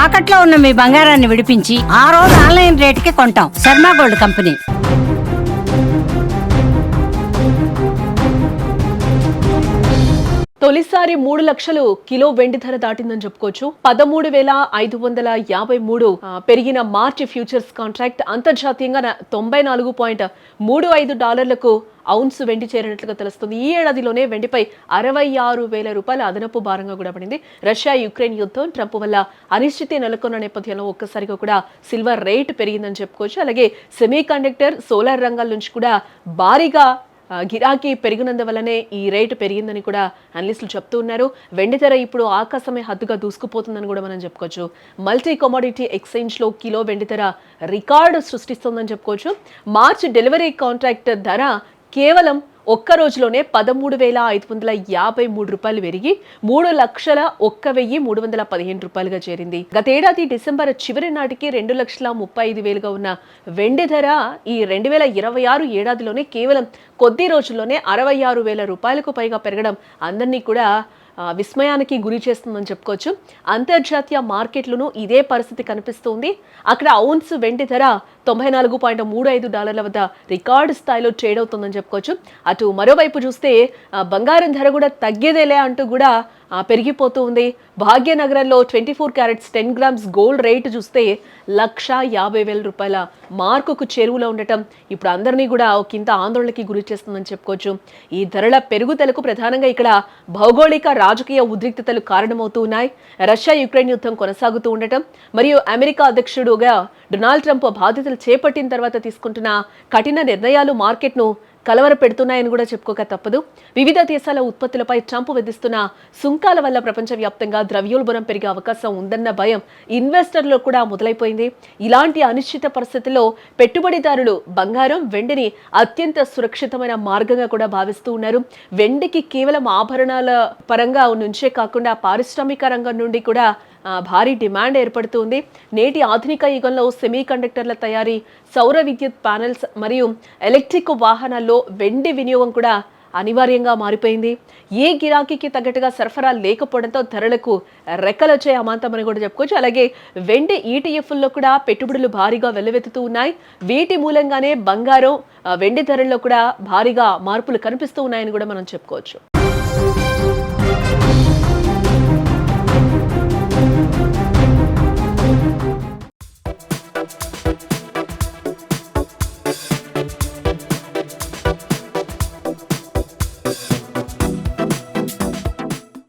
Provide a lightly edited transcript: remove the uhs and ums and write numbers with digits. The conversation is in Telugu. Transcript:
తాకట్లో ఉన్న మీ బంగారాన్ని విడిపించి ఆ రోజు ఆన్లైన్ రేటుకి కొంటాం. Sharma gold company. తొలిసారి 3 లక్షలు కిలో వెండి ధర దాటిందని చెప్పుకోవచ్చు. 13,553 పెరిగిన మార్చి ఫ్యూచర్స్ కాంట్రాక్ట్ అంతర్జాతీయంగా $94.35 ఔన్స్ వెండి చేరినట్లుగా తెలుస్తుంది. ఈ ఏడాదిలోనే వెండిపై 66,000 రూపాయల అదనపు భారంగా కూడా పడింది. రష్యా యుక్రెయిన్ యుద్ధం, ట్రంప్ వల్ల అనిశ్చితి నెలకొన్న నేపథ్యంలో ఒక్కసారిగా కూడా సిల్వర్ రేట్ పెరిగిందని చెప్పుకోవచ్చు. అలాగే సెమీ కండక్టర్, సోలార్ రంగాల నుంచి కూడా భారీగా గిరాకీ పెరిగినందువల్లనే ఈ రేటు పెరిగిందని కూడా అనలిస్టులు చెప్తూ ఉన్నారు. వెండి ధర ఇప్పుడు ఆకాశమే హద్దుగా దూసుకుపోతుందని కూడా మనం చెప్పుకోవచ్చు. మల్టీ కమోడిటీ ఎక్స్చేంజ్లో కిలో వెండి ధర రికార్డు సృష్టిస్తుందని చెప్పుకోవచ్చు. మార్చి డెలివరీ కాంట్రాక్ట్ ధర కేవలం ఒక్క రోజులోనే 13,553 రూపాయలు పెరిగి 3,01,315 రూపాయలుగా చేరింది. గతేడాది డిసెంబర్ చివరి నాటికి 2,35,000గా ఉన్న వెండి ధర ఈ 2026 ఏడాదిలోనే కేవలం కొద్ది రోజుల్లోనే 66,000 రూపాయలకు పైగా పెరగడం అందరినీ కూడా విస్మయానికి గురి చేస్తుందని చెప్పుకోవచ్చు. అంతర్జాతీయ మార్కెట్లను ఇదే పరిస్థితి కనిపిస్తుంది. అక్కడ ఔన్స్ వెండి ధర $94.35 వద్ద రికార్డు స్థాయిలో ట్రేడ్ అవుతుందని చెప్పుకోవచ్చు. అటు మరోవైపు చూస్తే బంగారం ధర కూడా తగ్గేదేలే అంటూ కూడా పెరిగిపోతూ ఉంది. భాగ్యనగరంలో 24 క్యారెట్స్ 10 గ్రామ్స్ గోల్డ్ రేటు చూస్తే 1,50,000 రూపాయల మార్కుకు చేరువలో ఉండటం ఇప్పుడు అందరినీ కూడా ఒకంత ఆందోళనకి గురి చేస్తుందని చెప్పుకోవచ్చు. ఈ ధరల పెరుగుదలకు ప్రధానంగా ఇక్కడ భౌగోళిక రాజకీయ ఉద్రిక్తతలు కారణమవుతూ ఉన్నాయి. రష్యా యుక్రెయిన్ యుద్ధం కొనసాగుతూ ఉండటం మరియు అమెరికా అధ్యక్షుడుగా డొనాల్డ్ ట్రంప్ బాధ్యతలు చేపట్టిన తర్వాత తీసుకుంటున్న కఠిన నిర్ణయాలు మార్కెట్ను కలవర పెడుతున్నాయని కూడా చెప్పుకోక తప్పదు. వివిధ దేశాల ఉత్పత్తులపై ట్రంప్ విధిస్తున్న సుంకాల వల్ల ప్రపంచవ్యాప్తంగా ద్రవ్యోల్బణం పెరిగే అవకాశం ఉందన్న భయం ఇన్వెస్టర్లు కూడా మొదలైపోయింది. ఇలాంటి అనిశ్చిత పరిస్థితుల్లో పెట్టుబడిదారులు బంగారం, వెండిని అత్యంత సురక్షితమైన మార్గంగా కూడా భావిస్తూ ఉన్నారు. వెండికి కేవలం ఆభరణాల పరంగా నుంచే కాకుండా పారిశ్రామిక రంగం నుండి కూడా భారీ డిమాండ్ ఏర్పడుతుంది. నేటి ఆధునిక యుగంలో సెమీ కండక్టర్ల తయారీ, సౌర విద్యుత్ ప్యానెల్స్ మరియు ఎలక్ట్రిక్ వాహనాల్లో వెండి వినియోగం కూడా అనివార్యంగా మారిపోయింది. ఏ గిరాకీకి తగ్గట్టుగా సరఫరా లేకపోవడంతో ధరలకు రెక్కలొచ్చే అమాంతమని కూడా చెప్పుకోవచ్చు. అలాగే వెండి ఈటీఎఫ్ల్లో కూడా పెట్టుబడులు భారీగా వెల్లువెత్తుతూ ఉన్నాయి. వీటి మూలంగానే బంగారం, వెండి ధరల్లో కూడా భారీగా మార్పులు కనిపిస్తూ ఉన్నాయని కూడా మనం చెప్పుకోవచ్చు.